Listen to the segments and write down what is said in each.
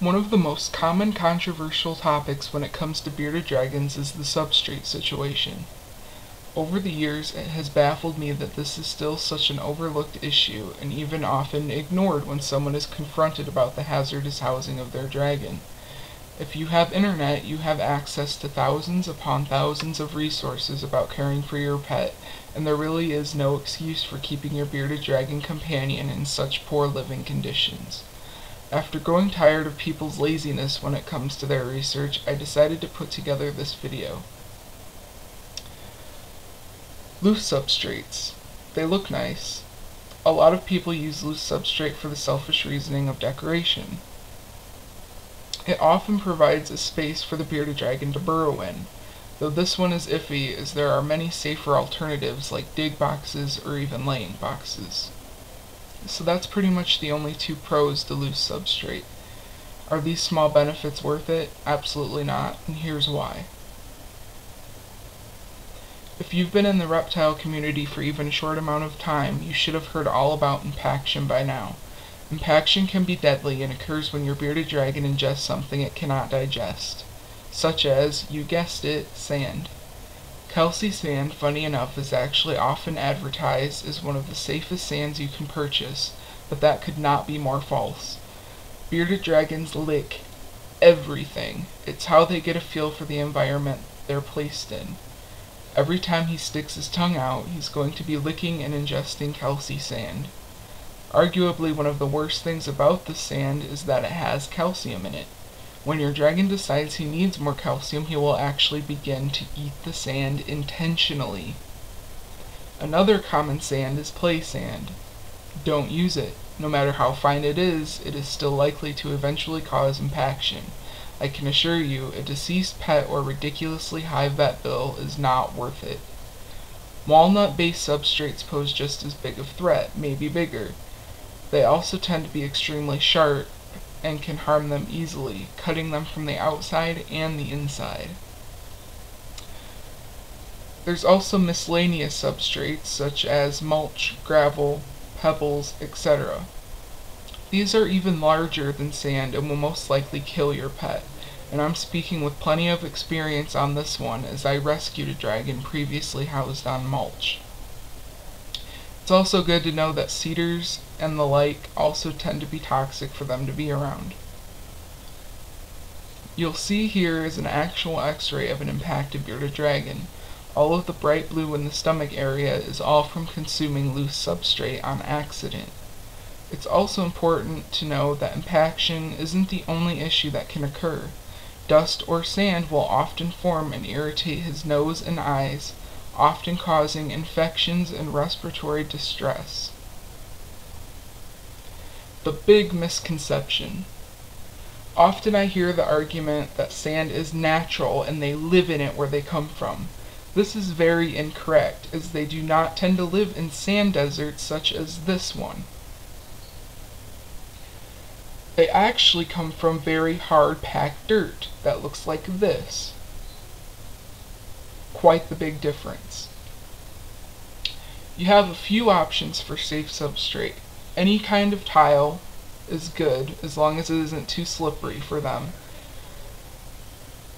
One of the most common controversial topics when it comes to bearded dragons is the substrate situation. Over the years, it has baffled me that this is still such an overlooked issue and even often ignored when someone is confronted about the hazardous housing of their dragon. If you have internet, you have access to thousands upon thousands of resources about caring for your pet, and there really is no excuse for keeping your bearded dragon companion in such poor living conditions. After growing tired of people's laziness when it comes to their research, I decided to put together this video. Loose substrates. They look nice. A lot of people use loose substrate for the selfish reasoning of decoration. It often provides a space for the bearded dragon to burrow in, though this one is iffy as there are many safer alternatives like dig boxes or even laying boxes. So that's pretty much the only two pros to loose substrate. Are these small benefits worth it? Absolutely not, and here's why. If you've been in the reptile community for even a short amount of time, you should have heard all about impaction by now. Impaction can be deadly and occurs when your bearded dragon ingests something it cannot digest, such as, you guessed it, sand. Calci-sand, funny enough, is actually often advertised as one of the safest sands you can purchase, but that could not be more false. Bearded dragons lick everything. It's how they get a feel for the environment they're placed in. Every time he sticks his tongue out, he's going to be licking and ingesting calci-sand. Arguably, one of the worst things about the sand is that it has calcium in it. When your dragon decides he needs more calcium, he will actually begin to eat the sand intentionally. Another common sand is play sand. Don't use it. No matter how fine it is still likely to eventually cause impaction. I can assure you, a deceased pet or ridiculously high vet bill is not worth it. Walnut-based substrates pose just as big a threat, maybe bigger. They also tend to be extremely sharp and can harm them easily, cutting them from the outside and the inside. There's also miscellaneous substrates such as mulch, gravel, pebbles, etc. These are even larger than sand and will most likely kill your pet, and I'm speaking with plenty of experience on this one as I rescued a dragon previously housed on mulch. It's also good to know that cedars and the like also tend to be toxic for them to be around. You'll see here is an actual x-ray of an impacted bearded dragon. All of the bright blue in the stomach area is all from consuming loose substrate on accident. It's also important to know that impaction isn't the only issue that can occur. Dust or sand will often form and irritate his nose and eyes, often causing infections and respiratory distress. The big misconception. Often I hear the argument that sand is natural and they live in it where they come from. This is very incorrect, as they do not tend to live in sand deserts such as this one. They actually come from very hard packed dirt that looks like this. Quite the big difference. You have a few options for safe substrate. Any kind of tile is good as long as it isn't too slippery for them.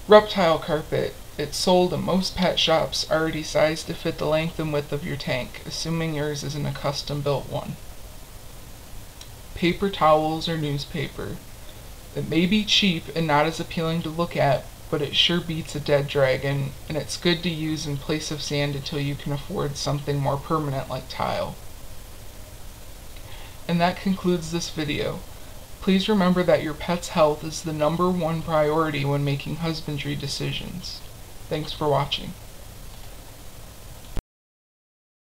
Reptile carpet. It's sold in most pet shops already sized to fit the length and width of your tank, assuming yours isn't a custom built one. Paper towels or newspaper. It may be cheap and not as appealing to look at, but it sure beats a dead dragon, and it's good to use in place of sand until you can afford something more permanent like tile. And that concludes this video. Please remember that your pet's health is the #1 priority when making husbandry decisions. Thanks for watching.